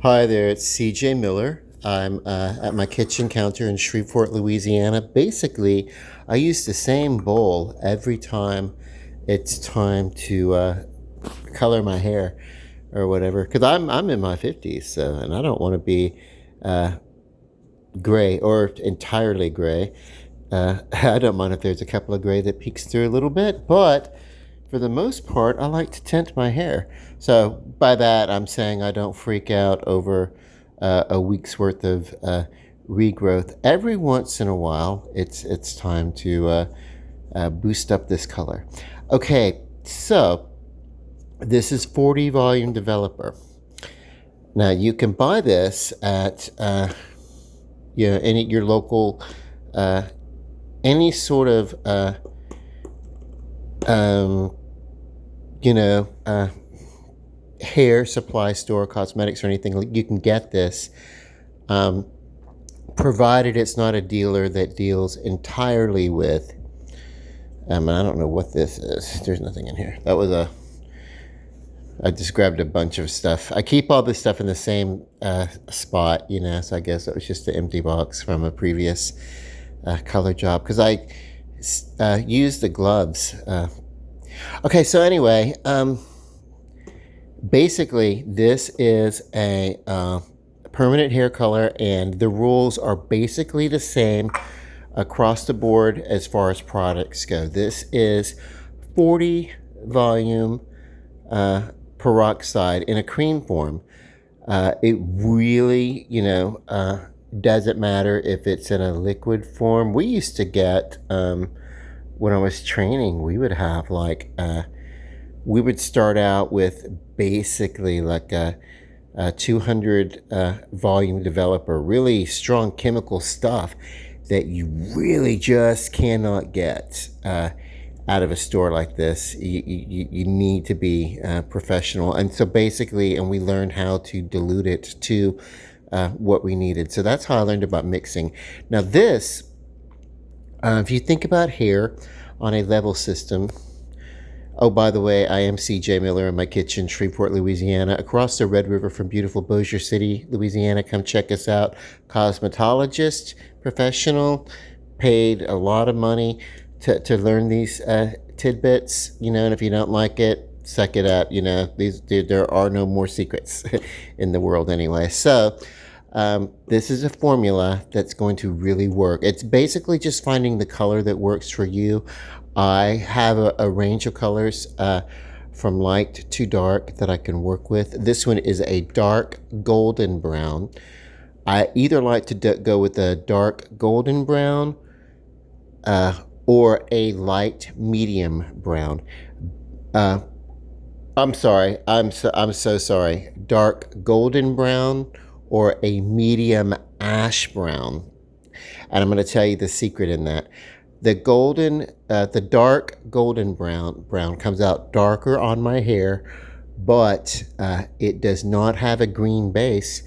Hi there, it's CJ Miller. I'm at my kitchen counter in Shreveport, Louisiana. Basically, I use the same bowl every time it's time to color my hair or whatever. Because I'm in my 50s, so and I don't want to be gray or entirely gray. I don't mind if there's a couple of gray that peeks through a little bit, but for the most part, I like to tint my hair. So by that, I'm saying I don't freak out over a week's worth of regrowth. Every once in a while, it's time to boost up this color. Okay, so this is 40 volume developer. Now you can buy this at any your local uh, any sort of um, you know hair supply store, cosmetics, or anything. You can get this, um, provided it's not a dealer that deals entirely with. And I don't know what this is. There's nothing in here. That was a. I just grabbed a bunch of stuff. I keep all this stuff in the same spot, So I guess it was just an empty box from a previous color job because I used the gloves. Okay, so anyway, basically, this is a permanent hair color, and the rules are basically the same across the board as far as products go. This is 40 volume peroxide in a cream form. It really, doesn't matter if it's in a liquid form. We used to get, when I was training, we would have we would start out with basically like a 200 volume developer, really strong chemical stuff that you really just cannot get out of a store like this. You need to be professional. And so basically, and we learned how to dilute it to what we needed. So that's how I learned about mixing. Now this, if you think about hair on a level system. Oh, by the way, I am CJ Miller in my kitchen, Shreveport, Louisiana, across the Red River from beautiful Bossier City, Louisiana. Come check us out. Cosmetologist, professional, paid a lot of money to learn these tidbits, and if you don't like it, suck it up. There are no more secrets in the world anyway. So, this is a formula that's going to really work. It's basically just finding the color that works for you. I have a range of colors from light to dark that I can work with. This one is a dark golden brown. I either like to go with a dark golden brown or a light medium brown. I'm sorry. I'm so sorry. Dark golden brown or a medium ash brown. And I'm going to tell you the secret in that. The dark golden brown comes out darker on my hair, but it does not have a green base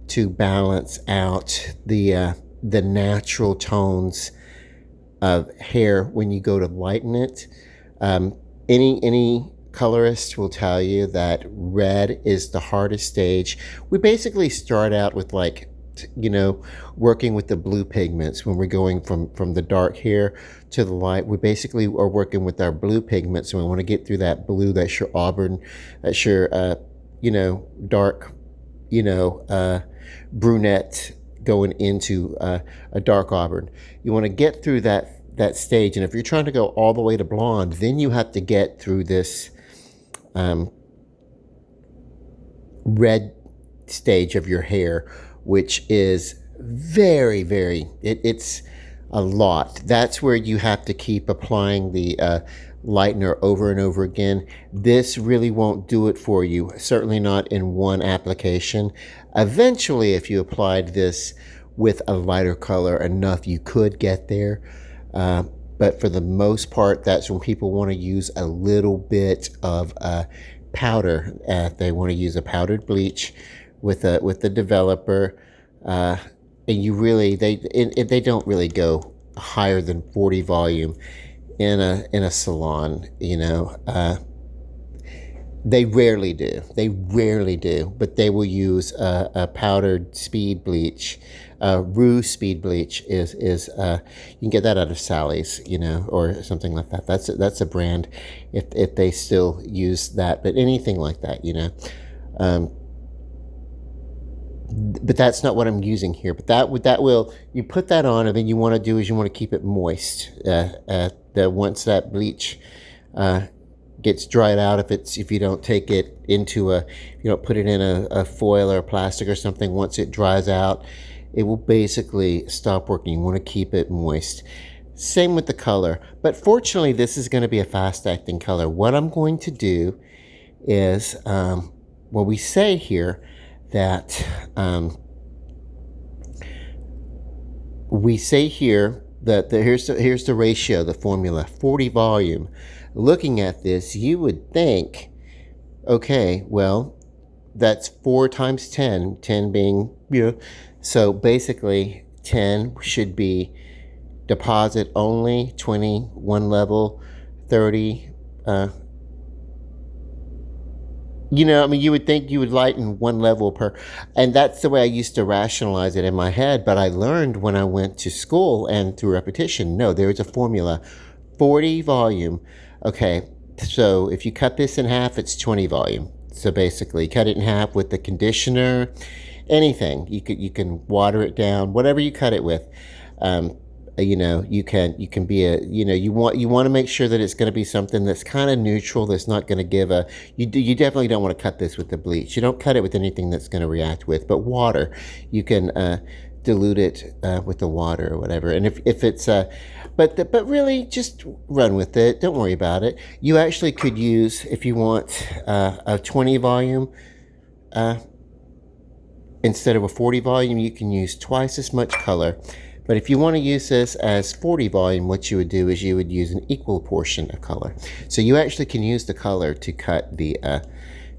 to balance out the natural tones of hair when you go to lighten it. Any colorist will tell you that red is the hardest stage. We basically start out with working with the blue pigments when we're going from the dark hair to the light. We basically are working with our blue pigments, and we want to get through that blue. That's your auburn. That's your dark, brunette going into a dark auburn. You want to get through that stage, and if you're trying to go all the way to blonde, then you have to get through this red stage of your hair, which is very, very, it's a lot. That's where you have to keep applying the lightener over and over again. This really won't do it for you, certainly not in one application. Eventually, if you applied this with a lighter color enough, you could get there. But for the most part, that's when people want to use a little bit of powder. They want to use a powdered bleach with the developer, and they don't really go higher than 40 volume in a salon. They rarely do. They rarely do, but they will use a powdered speed bleach. Rue speed bleach is you can get that out of Sally's, you know, or something like that. That's a brand, if they still use that. But anything like that, you know. But that's not what I'm using here. But that will, you put that on, and then you want to do is you want to keep it moist. Once that bleach gets dried out, if you don't take it into if you don't put it in a foil or a plastic or something, once it dries out, it will basically stop working. You want to keep it moist. Same with the color, but fortunately this is going to be a fast acting color. What I'm going to do is, well, we say here that here's the ratio, the formula, 40 volume. Looking at this, you would think, okay, well, that's 4 times 10, 10 being, you know, so basically 10 should be deposit only, 20 one level, 30 you know, I mean, you would think you would lighten one level per, and that's the way I used to rationalize it in my head. But I learned when I went to school and through repetition, no, there is a formula, 40 volume. Okay, so if you cut this in half, it's 20 volume. So basically, cut it in half with the conditioner, anything. You can water it down, whatever you cut it with. You know, you can be you know, you want to make sure that it's going to be something that's kind of neutral, that's not going to give you definitely don't want to cut this with the bleach. You don't cut it with anything that's going to react with, but water, you can dilute it with the water or whatever. And if it's but really just run with it, don't worry about it. You actually could use, if you want a 20 volume instead of a 40 volume, you can use twice as much color. But if you want to use this as 40 volume, what you would do is you would use an equal portion of color. So you actually can use the color to cut the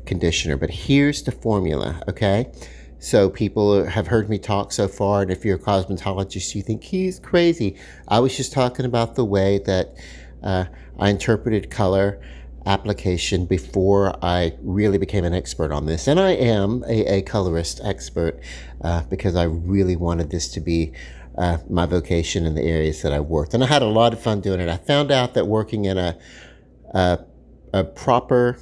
conditioner. But here's the formula, okay? So people have heard me talk so far, and if you're a cosmetologist, you think he's crazy. I was just talking about the way that I interpreted color application before I really became an expert on this. And I am a colorist expert because I really wanted this to be my vocation in the areas that I worked. And I had a lot of fun doing it. I found out that working in a proper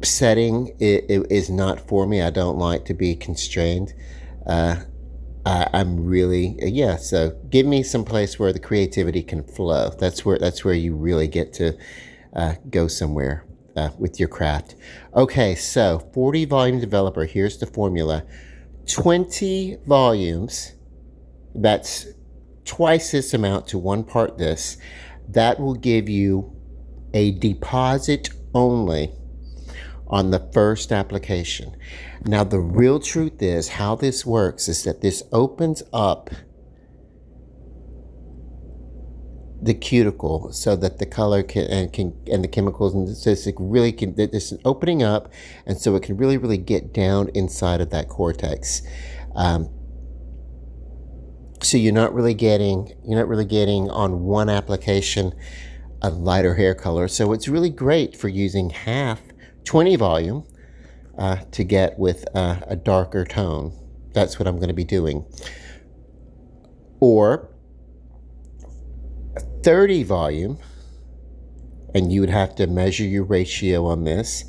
setting it is not for me. I don't like to be constrained. I'm really, yeah, so give me some place where the creativity can flow. That's where you really get to go somewhere with your craft. Okay, so 40 volume developer, here's the formula. 20 volumes, that's twice this amount to 1 part this. That will give you a deposit only on the first application. Now, the real truth is, how this works is that this opens up the cuticle so that the color and the chemicals and this really can, this is opening up, and so it can really get down inside of that cortex. So you're not really getting on one application a lighter hair color. So it's really great for using half 20 volume to get with a darker tone. That's what I'm going to be doing. Or 30 volume, and you would have to measure your ratio on this.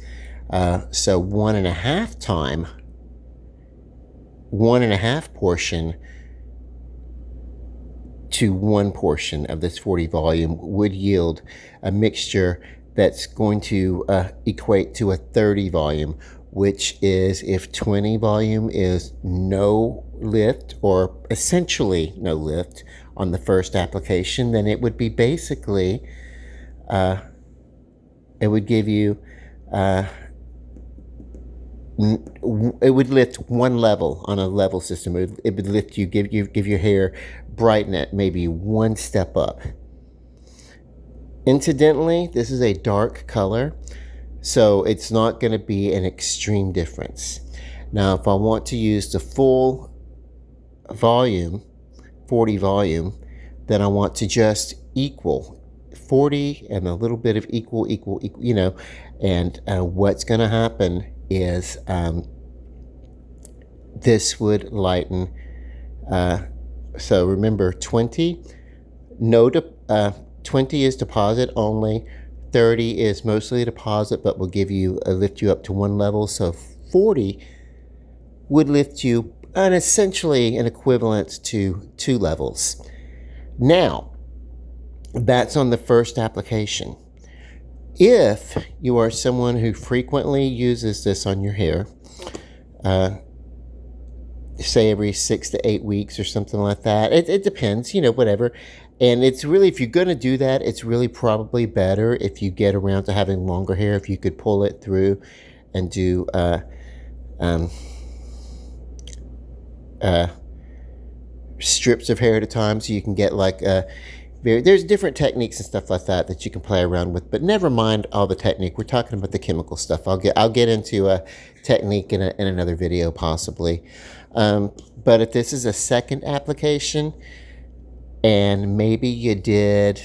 So 1.5 time, 1.5 portion to 1 portion of this 40 volume would yield a mixture that's going to equate to a 30 volume, which is, if 20 volume is no lift or essentially no lift on the first application, then it would be basically, it would give you, it would lift 1 level on a level system. It would lift you, give your hair, brighten it maybe 1 step up. Incidentally, this is a dark color, so it's not going to be an extreme difference. Now, if I want to use the full volume, 40 volume, then I want to just equal 40 and a little bit of equal, and what's going to happen is this would lighten. So remember, 20, no, 20 is deposit only. 30 is mostly deposit, but will lift you up to one level. So 40 would lift you essentially an equivalent to 2 levels. Now, that's on the first application. If you are someone who frequently uses this on your hair, say every 6 to 8 weeks or something like that, it depends, whatever. And it's really, if you're going to do that, it's really probably better if you get around to having longer hair, if you could pull it through and do strips of hair at a time, so you can get like there's different techniques and stuff like that you can play around with. But never mind all the technique. We're talking about the chemical stuff. I'll get into a technique in another video possibly. But if this is a second application, and maybe you did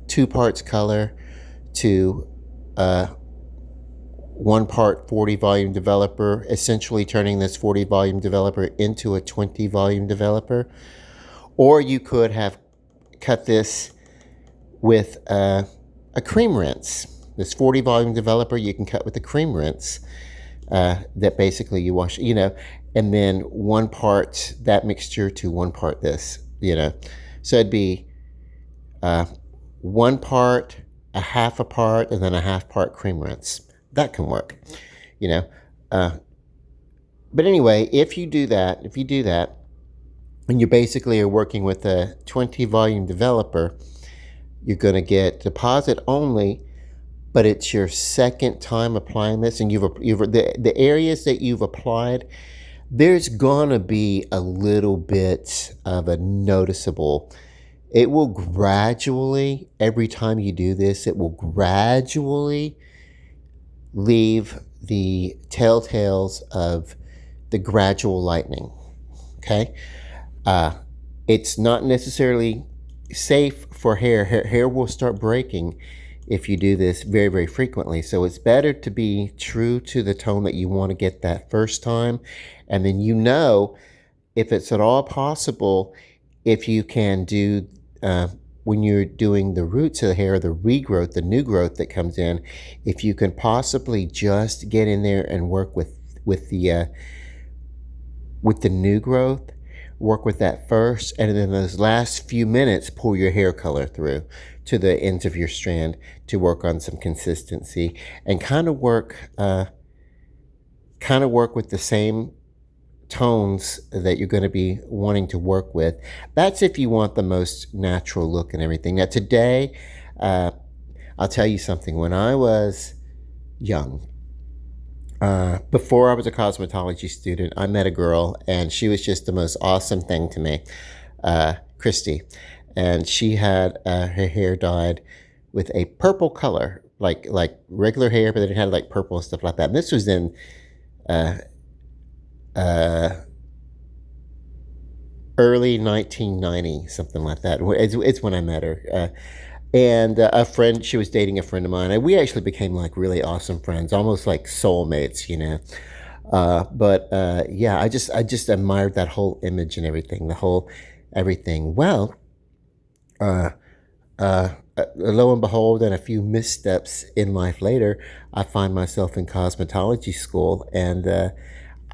2 parts color to 1 part 40 volume developer, essentially turning this 40 volume developer into a 20 volume developer. Or you could have cut this with a cream rinse. This 40 volume developer you can cut with a cream rinse that basically you wash, and then 1 part that mixture to 1 part this, So it'd be 1 part, a half a part, and then a half part cream rinse. That can work, But anyway, if you do that, and you basically are working with a 20 volume developer, you're going to get deposit only, but it's your second time applying this, and the areas that you've applied, there's going to be a little bit of a noticeable. It will gradually, every time you do this, it will gradually leave the telltales of the gradual lightening. Okay? It's not necessarily safe for hair. Hair will start breaking if you do this very, very frequently. So it's better to be true to the tone that you want to get that first time. And then if it's at all possible, if you can do, when you're doing the roots of the hair, the regrowth, the new growth that comes in, if you can possibly just get in there and work with the new growth, work with that first, and then those last few minutes, pull your hair color through to the ends of your strand to work on some consistency, and kind of work with the same tones that you're going to be wanting to work with. That's if you want the most natural look and everything. Now today, I'll tell you something. When I was young, before I was a cosmetology student, I met a girl, and she was just the most awesome thing to me, Christy. And she had her hair dyed with a purple color, like regular hair, but then it had like purple and stuff like that. And this was in early 1990, something like that. It's when I met her. And a friend, she was dating a friend of mine, and we actually became like really awesome friends, almost like soulmates, But yeah, I just admired that whole image and everything, everything. Well, lo and behold, and a few missteps in life later, I find myself in cosmetology school, and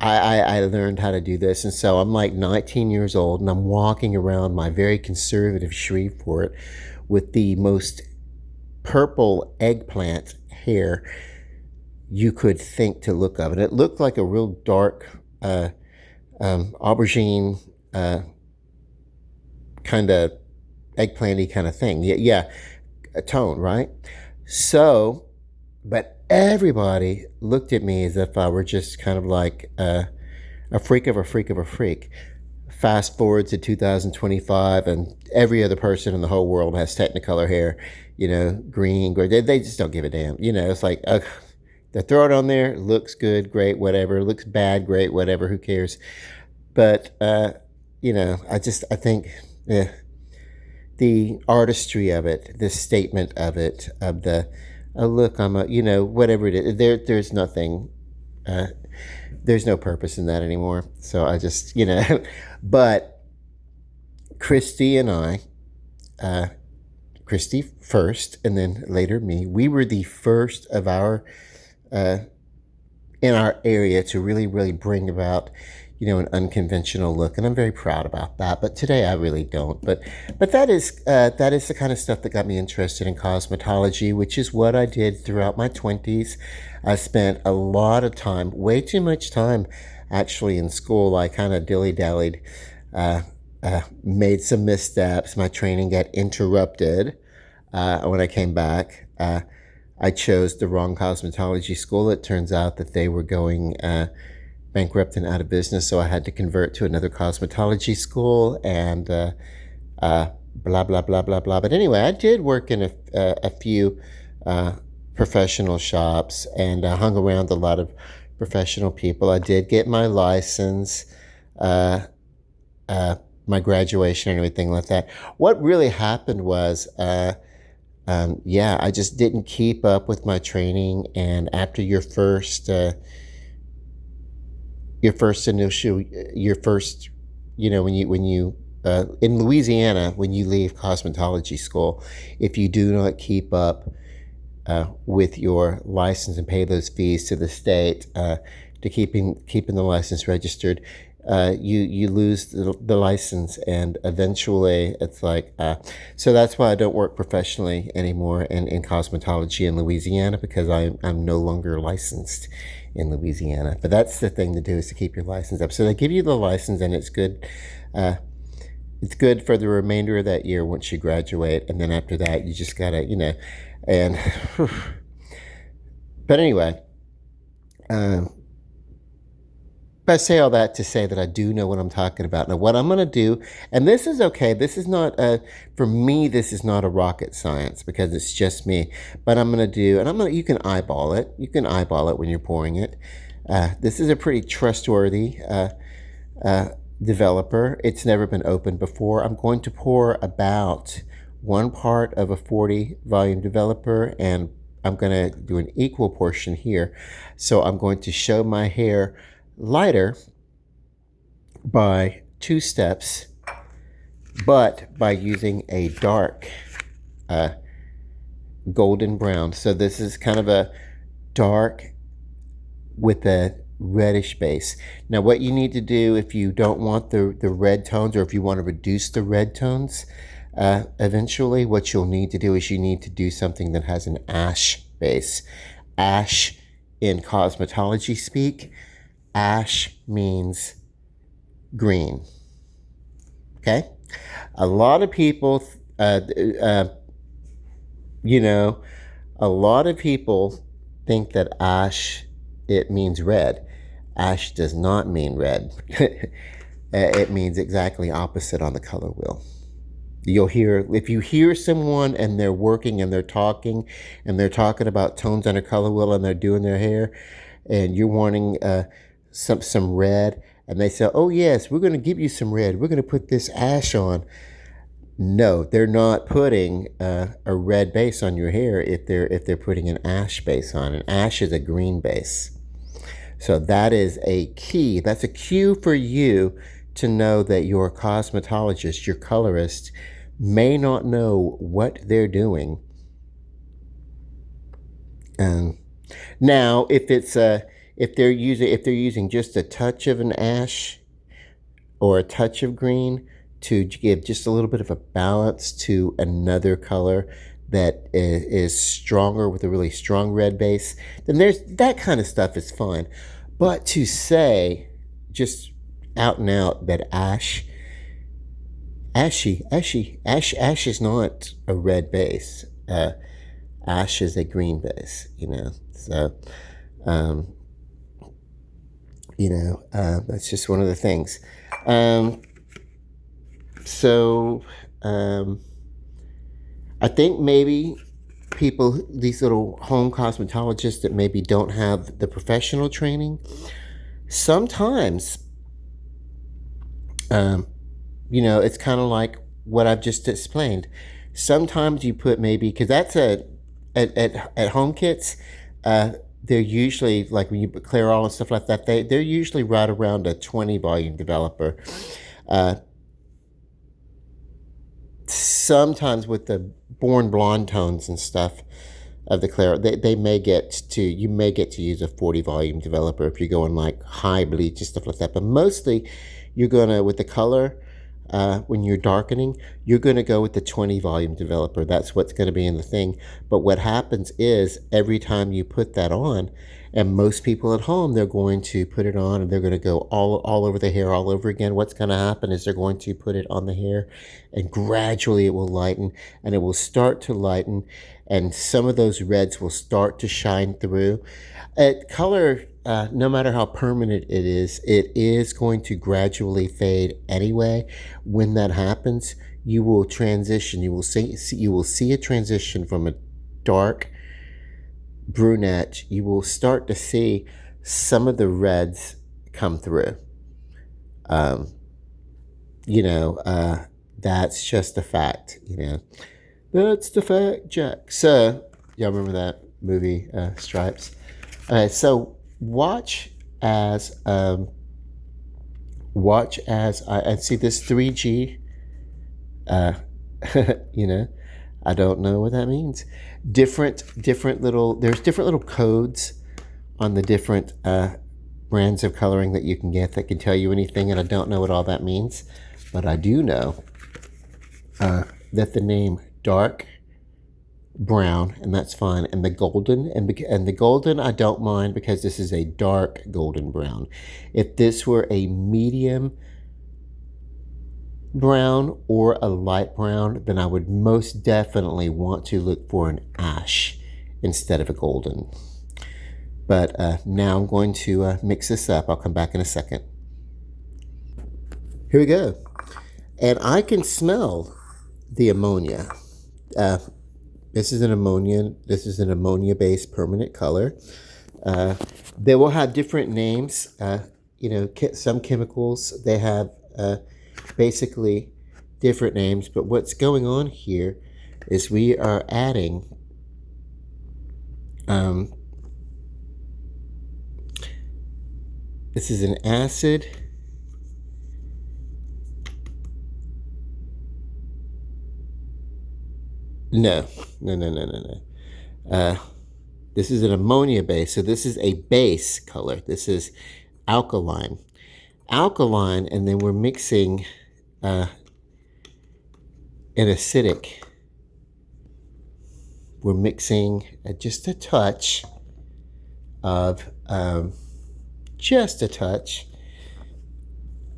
I learned how to do this. And so I'm like 19 years old, and I'm walking around my very conservative Shreveport with the most purple eggplant hair you could think to look of. And it looked like a real dark aubergine kind of eggplanty kind of thing. Yeah, a tone, right? So, but everybody looked at me as if I were just kind of like a freak of a freak of a freak. Fast forward to 2025, and every other person in the whole world has Technicolor hair, green, gray. They just don't give a damn. It's like, they throw it on there, looks good, great, whatever. Looks bad, great, whatever, who cares? But, I think, the artistry of it, the statement of it, of the, oh look, I'm a, whatever it is. There's nothing. Uh, there's no purpose in that anymore. So I just, but Christy and I, uh, Christy first, and then later me. We were the first of our uh, in our area to really, really bring about, an unconventional look, and I'm very proud about that. But today I really don't. But that is the kind of stuff that got me interested in cosmetology, which is what I did throughout my 20s. I spent a lot of time, way too much time, actually in school. I kind of dilly dallied. Made some missteps. My training got interrupted when I came back. I chose the wrong cosmetology school. It turns out that they were going bankrupt and out of business, so I had to convert to another cosmetology school, and blah blah blah blah blah. But anyway, I did work in a few professional shops, and hung around a lot of professional people. I did get my license, my graduation, and everything like that. What really happened was, I just didn't keep up with my training, and after your first, when you in Louisiana, when you leave cosmetology school, if you do not keep up with your license and pay those fees to the state to keeping the license registered, you lose the license, and eventually it's like, so that's why I don't work professionally anymore in cosmetology in Louisiana, because I'm no longer licensed in Louisiana. But that's the thing to do, is to keep your license up. So they give you the license, and it's good. It's good for the remainder of that year once you graduate, and then after that you just gotta, and but anyway. But I say all that to say that I do know what I'm talking about. Now, what I'm going to do, and this is okay, this is not, for me, this is not a rocket science, because it's just me. But I'm going to do, and you can eyeball it. You can eyeball it when you're pouring it. This is a pretty trustworthy developer. It's never been opened before. I'm going to pour about 1 part of a 40 volume developer, and I'm going to do an equal portion here. So I'm going to show my hair lighter by 2 steps, but by using a dark golden brown. So this is kind of a dark with a reddish base. Now what you need to do, if you don't want the red tones, or if you want to reduce the red tones, eventually what you'll need to do is you need to do something that has an ash base. Ash, in cosmetology speak, ash means green. Okay? A lot of people, a lot of people think that ash, it means red. Ash does not mean red. It means exactly opposite on the color wheel. You'll hear, if you hear someone and they're working and they're talking about tones on a color wheel, and they're doing their hair, and you're wanting some red, and they say, oh yes, we're going to give you some red, we're going to put this ash on. No, they're not putting a red base on your hair if they're putting an ash base on. An ash is a green base. So that is a key. That's a cue for you to know that your cosmetologist, your colorist, may not know what they're doing. Now, if they're using just a touch of an ash or a touch of green to give just a little bit of a balance to another color that is stronger, with a really strong red base, then there's that kind of stuff is fine. But to say just out and out that ash is not a red base. Ash is a green base, So, that's just one of the things. I think maybe these little home cosmetologists that maybe don't have the professional training, sometimes, it's kind of like what I've just explained. Sometimes you put maybe, because that's at home kits, uh, they're usually like when you put Clairol and stuff like that. They're usually right around a 20 volume developer. Uh, Sometimes with the Born Blonde tones and stuff of the Clairol, they may get to, you may get to use a 40 volume developer if you're going like high bleach and stuff like that. But mostly you're gonna, with the color, when you're darkening, you're going to go with the 20 volume developer. That's what's going to be in the thing. But what happens is every time you put that on, and most people at home, they're going to put it on and they're going to go all over the hair all over again. What's going to happen is they're going to put it on the hair and gradually it will lighten, and it will start to lighten, and some of those reds will start to shine through. Color, no matter how permanent it is going to gradually fade anyway. When that happens, you will transition. You will see a transition from a dark brunette. You will start to see some of the reds come through. Um, that's just a fact. That's the fact, Jack. So, y'all remember that movie, Stripes? So as I see this 3G. Uh, you know, I don't know what that means. Different little. There's different little codes on the different brands of coloring that you can get that can tell you anything, and I don't know what all that means, but I do know that the name dark brown, and that's fine, and the golden, and the golden I don't mind because this is a dark golden brown. If this were a medium brown or a light brown, then I would most definitely want to look for an ash instead of a golden. But now I'm going to mix this up. I'll come back in a second. Here we go. And I can smell the ammonia. This is an ammonia-based permanent color. They will have different names. Some chemicals, they have basically different names. But what's going on here is we are adding this is an acid. No. This is an ammonia base, so this is a base color. This is alkaline. And then we're mixing an acidic. We're mixing just a touch of,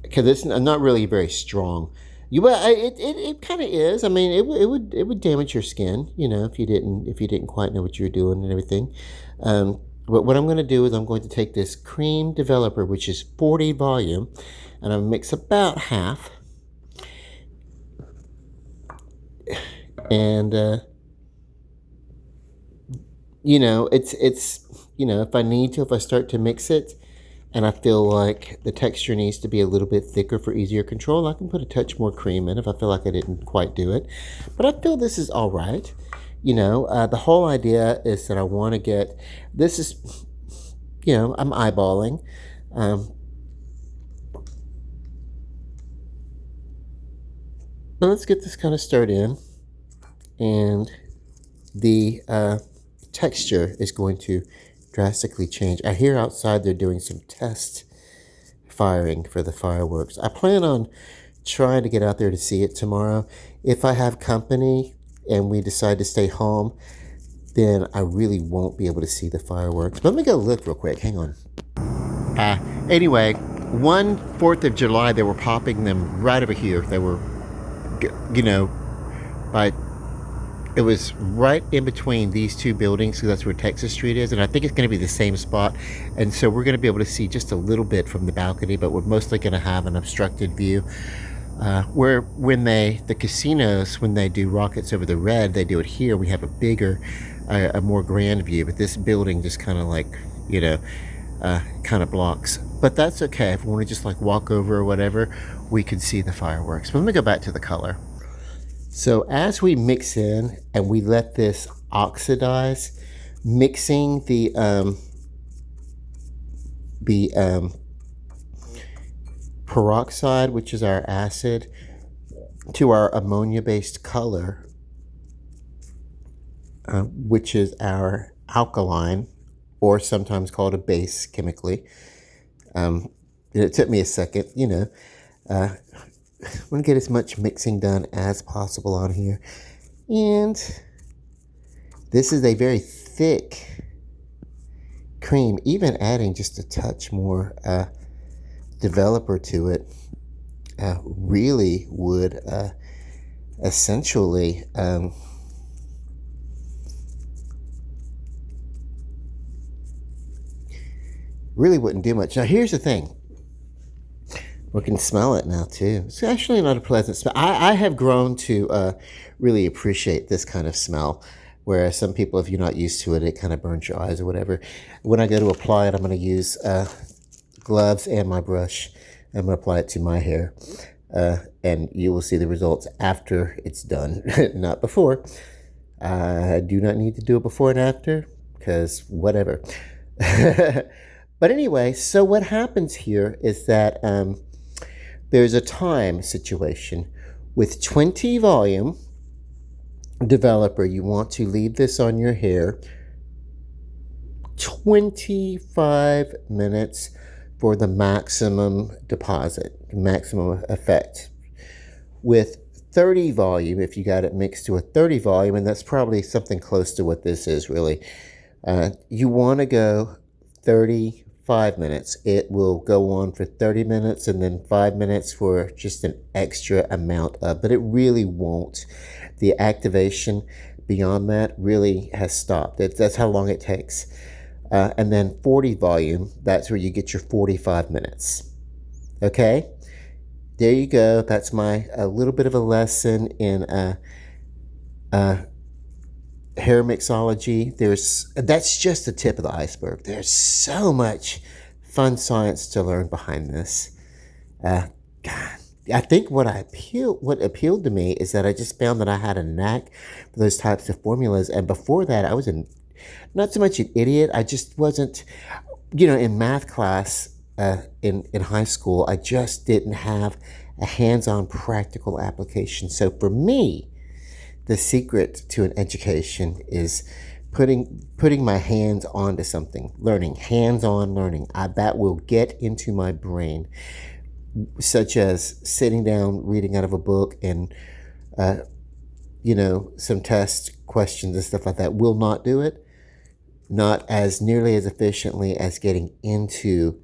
because it's not really very strong. It kind of is. I mean, it would damage your skin, if you didn't quite know what you were doing and everything. But what I'm going to do is I'm going to take this cream developer, which is 40 volume, and I'm mix about half. And if I need to, if I start to mix it, and I feel like the texture needs to be a little bit thicker for easier control, I can put a touch more cream in if I feel like I didn't quite do it. But I feel this is all right. The whole idea is that I want to get, this is, I'm eyeballing. But let's get this kind of stirred in. And the texture is going to drastically change. I hear outside they're doing some test firing for the fireworks. I plan on trying to get out there to see it tomorrow. If I have company and we decide to stay home, then I really won't be able to see the fireworks. But let me go look real quick. Hang on. Anyway, 4th of July, they were popping them right over here. They were, it was right in between these two buildings, because that's where Texas Street is, and I think it's going to be the same spot. And so we're going to be able to see just a little bit from the balcony, but we're mostly going to have an obstructed view. Where when the casinos, when they do rockets over the red, they do it here. We have a bigger, a more grand view, but this building just kind of like, kind of blocks. But that's okay. If we want to just like walk over or whatever, we can see the fireworks. But let me go back to the color. So as we mix in and we let this oxidize, mixing the peroxide, which is our acid, to our ammonia-based color, which is our alkaline, or sometimes called a base chemically. It took me a second, I'm going to get as much mixing done as possible on here. And this is a very thick cream. Even adding just a touch more developer to it really would essentially really wouldn't do much. Now here's the thing. We can smell it now too. It's actually not a pleasant smell. I have grown to really appreciate this kind of smell. Whereas some people, if you're not used to it, it kind of burns your eyes or whatever. When I go to apply it, I'm going to use gloves and my brush. I'm going to apply it to my hair. And you will see the results after it's done, not before. I do not need to do it before and after, because whatever. But anyway, so what happens here is that there's a time situation. With 20 volume developer, you want to leave this on your hair 25 minutes for the maximum deposit, maximum effect. With 30 volume, if you got it mixed to a 30 volume, and that's probably something close to what this is really, you want to go 35 minutes. It will go on for 30 minutes and then 5 minutes for just an extra amount of, but it really won't. The activation beyond that really has stopped. That's how long it takes. And then 40 volume, that's where you get your 45 minutes. Okay? There you go. That's a little bit of a lesson in hair mixology. That's just the tip of the iceberg. There's so much fun science to learn behind this. God, I think what appealed to me is that I just found that I had a knack for those types of formulas. And before that, I was not so much an idiot. I just wasn't, in math class in high school, I just didn't have a hands-on practical application. So for me, the secret to an education is putting my hands onto something, learning, hands-on learning. That will get into my brain, such as sitting down, reading out of a book, and some test questions and stuff like that will not do it. Not as nearly as efficiently as getting into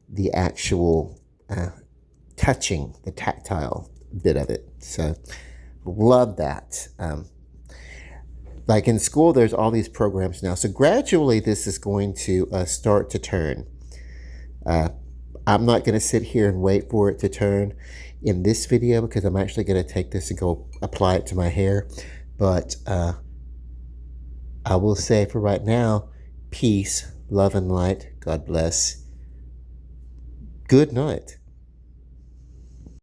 the actual touching, the tactile bit of it. So love that. Like in school, there's all these programs now. So gradually this is going to start to turn. I'm not going to sit here and wait for it to turn in this video, because I'm actually going to take this and go apply it to my hair. But I will say for right now, peace, love, and light. God bless. Good night.